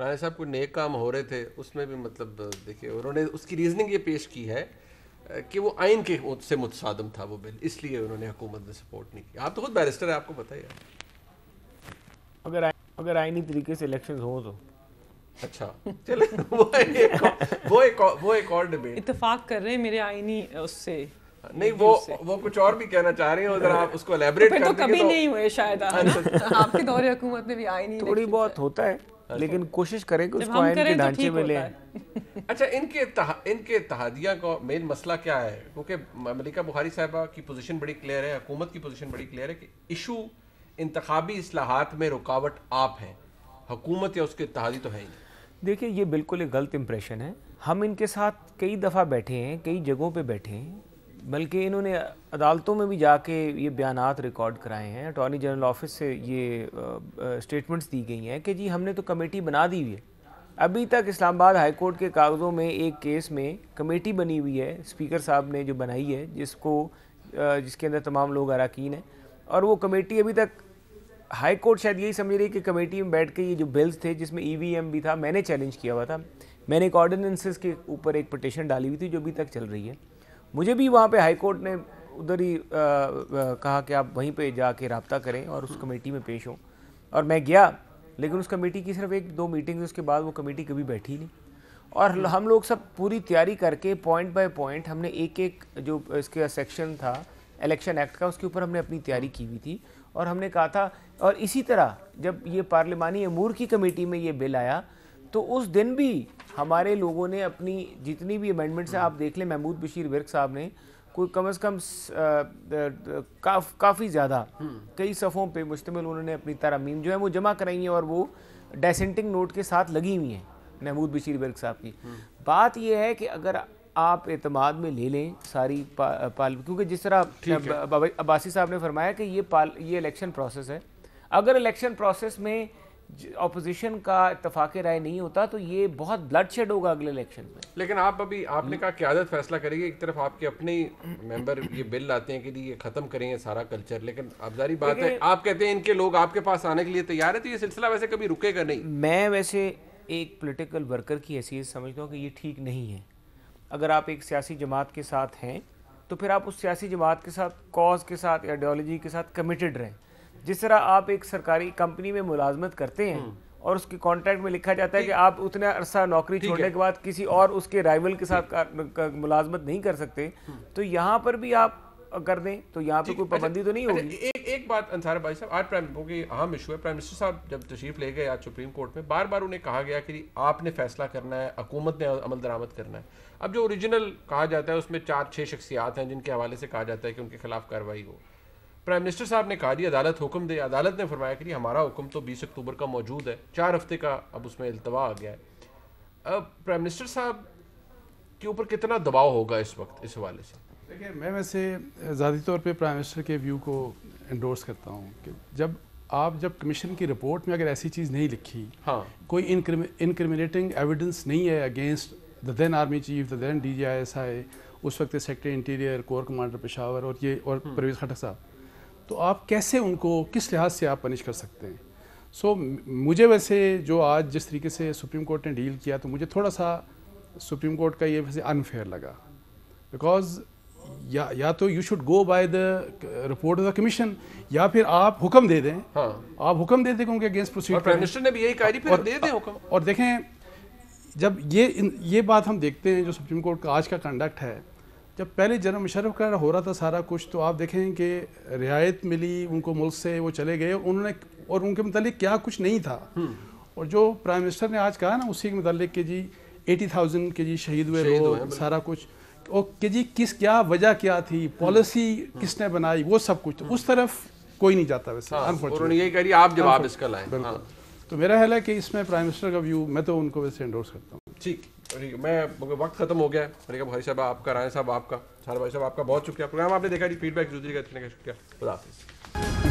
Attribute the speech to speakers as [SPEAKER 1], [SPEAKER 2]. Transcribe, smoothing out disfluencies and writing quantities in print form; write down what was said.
[SPEAKER 1] رانا صاحب کوئی نیک کام ہو رہے تھے اس میں بھی مطلب دیکھیے انہوں نے اس کی ریزننگ یہ پیش کی ہے کہ وہ آئین کے سے متصادم تھا وہ بل، اس لیے انہوں نے حکومت نے سپورٹ نہیں کیا. آپ تو خود بیرسٹر ہیں، آپ کو پتہ ہی ہے.
[SPEAKER 2] اگر آئینی طریقے سے الیکشنز ہوں تو
[SPEAKER 1] اچھا چلے وہ ایک اور ڈبیٹ.
[SPEAKER 3] اتفاق کر رہے ہیں میرے آئینی اس سے
[SPEAKER 1] نہیں، وہ کچھ اور بھی کہنا چاہ رہی ہیں، اگر آپ اس کو الیبریٹ کر دیں.
[SPEAKER 3] تو کبھی نہیں ہوئے شاید آپ کے دور حکومت میں بھی آئینی
[SPEAKER 2] تھوڑی بہت ہوتا ہے، لیکن کوشش کریں کہ اس کو آئین کے ڈھانچے میں لیں.
[SPEAKER 1] اچھا، ان کے اتحادیہ کا مین مسئلہ کیا ہے؟ کیونکہ ملکہ بخاری صاحبہ کی پوزیشن بڑی کلیئر ہے، حکومت کی پوزیشن بڑی کلیئر ہے کہ ایشو انتخابی اصلاحات میں رکاوٹ آپ ہیں، حکومت یا اس کے اتحادی تو ہے ہی نہیں.
[SPEAKER 2] دیکھیں یہ بالکل ایک غلط امپریشن ہے. ہم ان کے ساتھ کئی دفعہ بیٹھے ہیں، کئی جگہوں پہ بیٹھے ہیں، بلکہ انہوں نے عدالتوں میں بھی جا کے یہ بیانات ریکارڈ کرائے ہیں. اٹارنی جنرل آفس سے یہ اسٹیٹمنٹس دی گئی ہیں کہ جی ہم نے تو کمیٹی بنا دی ہوئی ہے. ابھی تک اسلام آباد ہائی کورٹ کے کاغذوں میں ایک کیس میں کمیٹی بنی ہوئی ہے، اسپیکر صاحب نے جو بنائی ہے، جس کے اندر تمام لوگ اراکین ہیں، اور وہ کمیٹی ابھی تک ہائی کورٹ شاید یہی سمجھ رہی کہ کمیٹی میں بیٹھ کے یہ جو بلز تھے جس میں EVM بھی تھا، میں نے چیلنج کیا ہوا تھا، میں نے ایک آرڈیننسز کے اوپر ایک پٹیشن ڈالی ہوئی تھی جو ابھی تک چل رہی ہے. مجھے بھی وہاں پہ ہائی کورٹ نے ادھر ہی کہا کہ آپ وہیں پہ جا کے رابطہ کریں اور اس کمیٹی میں پیش ہوں، اور میں گیا، لیکن اس کمیٹی کی صرف 1-2 میٹنگز، اس کے بعد وہ کمیٹی کبھی بیٹھی نہیں. اور ہم لوگ سب پوری تیاری کر کے پوائنٹ بائی پوائنٹ ہم نے ایک جو اس کا سیکشن تھا الیکشن ایکٹ کا، اس کے اوپر ہم نے اپنی تیاری کی ہوئی تھی. اور ہم نے کہا تھا، اور اسی طرح جب یہ پارلیمانی امور کی کمیٹی میں یہ بل آیا تو اس دن بھی ہمارے لوگوں نے اپنی جتنی بھی امینڈمنٹس ہیں، آپ دیکھ لیں محمود بشیر ورک صاحب نے کوئی کم از کم کافی زیادہ کئی صفحوں پہ مشتمل انہوں نے اپنی ترامیم جو ہے وہ جمع کرائی ہیں، اور وہ ڈیسنٹنگ نوٹ کے ساتھ لگی ہوئی ہیں محمود بشیر ورک صاحب کی. بات یہ ہے کہ اگر آپ اعتماد میں لے لیں ساری کیونکہ جس طرح عباسی صاحب نے فرمایا کہ یہ الیکشن پروسیس ہے، اگر الیکشن پروسیس میں اپوزیشن کا اتفاق رائے نہیں ہوتا تو یہ بہت بلڈ شیڈ ہوگا اگلے الیکشن میں.
[SPEAKER 1] لیکن آپ نے کہا قیادت فیصلہ کرے گی، ایک طرف آپ کے اپنے ممبر یہ بل لاتے ہیں کہ یہ ختم کریں گے سارا کلچر، لیکن اب ظاہری بات ہے آپ کہتے ہیں ان کے لوگ آپ کے پاس آنے کے لیے تیار ہے، تو یہ سلسلہ ویسے کبھی رکے گا نہیں.
[SPEAKER 2] میں ویسے ایک پولیٹیکل ورکر کی حیثیت سمجھتا ہوں کہ یہ ٹھیک نہیں ہے. اگر آپ ایک سیاسی جماعت کے ساتھ ہیں تو پھر آپ اس سیاسی جماعت کے ساتھ، کاز کے ساتھ، آئیڈیالوجی کے ساتھ کمیٹڈ رہیں. جس طرح آپ ایک سرکاری کمپنی میں ملازمت کرتے ہیں اور اس کے کانٹریکٹ میں لکھا جاتا ہے کہ آپ اتنا عرصہ نوکری چھوڑنے کے بعد کسی اور اس کے رائیول کے ساتھ ملازمت نہیں کر سکتے، تو یہاں پر بھی آپ کر دیں تو یہاں پہ کوئی پابندی تو نہیں ہوگی.
[SPEAKER 1] ایک بات انصار بھائی صاحب، آج اہم ایشو ہے، پرائم منسٹر صاحب جب تشریف لے گئے آج سپریم کورٹ میں، بار بار انہیں کہا گیا کہ آپ نے فیصلہ کرنا ہے، حکومت نے عمل درآمد کرنا ہے. اب جو اوریجنل کہا جاتا ہے اس میں 4-6 شخصیات ہیں جن کے حوالے سے کہا جاتا ہے کہ ان کے خلاف کارروائی ہو. پرائم منسٹر صاحب نے کہا جی عدالت حکم دے، عدالت نے فرمایا کہ ہمارا حکم تو 20 اکتوبر کا موجود ہے، 4 ہفتے کا اب اس میں التوا آ گیا ہے. اب پرائم منسٹر صاحب کے اوپر کتنا دباؤ ہوگا اس وقت اس حوالے سے؟
[SPEAKER 4] دیکھیں، میں ویسے ذاتی طور پہ پرائم منسٹر کے ویو کو انڈورس کرتا ہوں کہ جب کمیشن کی رپورٹ میں اگر ایسی چیز نہیں لکھی، کوئی انکریمنیٹنگ ایویڈنس نہیں ہے against the then army chief, the then DGI اس وقت secretary interior, corps commander Peshawar اور پرویز خٹک صاحب، تو آپ کیسے ان کو کس لحاظ سے آپ پنش کر سکتے ہیں؟ سو مجھے ویسے جو آج جس طریقے سے سپریم کورٹ نے ڈیل کیا تو مجھے تھوڑا سا سپریم کورٹ کا یہ ویسے انفیئر لگا، بیکاز یا تو you should go by the report of the commission, یا پھر آپ حکم دے دیں، آپ حکم دے دیں کہ ان کے اگینسٹ پروسیڈ کریں.
[SPEAKER 1] پرائم منسٹر نے بھی یہی کہا پھر دے دیں حکم.
[SPEAKER 4] اور دیکھیں جب یہ بات ہم دیکھتے ہیں جو سپریم کورٹ کا آج کا کنڈکٹ ہے، جب پہلے جنرل مشرف کا ہو رہا تھا سارا کچھ تو آپ دیکھیں کہ رعایت ملی ان کو ملک سے، وہ چلے گئے، اور ان کے متعلق کیا کچھ نہیں تھا. اور جو پرائم منسٹر نے آج کہا نا اسی کے متعلق کہ جی 80,000 کے جی شہید ہوئے لوگ، سارا کچھ، اور کہ جی کیا وجہ کیا تھی، پالیسی کس نے بنائی، وہ سب کچھ، تو اس طرف کوئی نہیں جاتا ویسے.
[SPEAKER 1] انہوں نے یہی کہا رہی آپ جواب اس کا لائیں.
[SPEAKER 4] تو میرا خیال ہے کہ اس میں پرائم منسٹر کا ویو میں تو ان کو ویسے انڈورس کرتا ہوں.
[SPEAKER 1] ٹھیک، میں وقت ختم ہو گیا ہے. ملکہ بخاری صاحب آپ کا، رانا صاحب آپ کا، سارا بھائی صاحب آپ کا بہت شکریہ. پروگرام آپ نے دیکھا جی، فیڈ بیک ضروری کا شکریہ. خدا حافظ.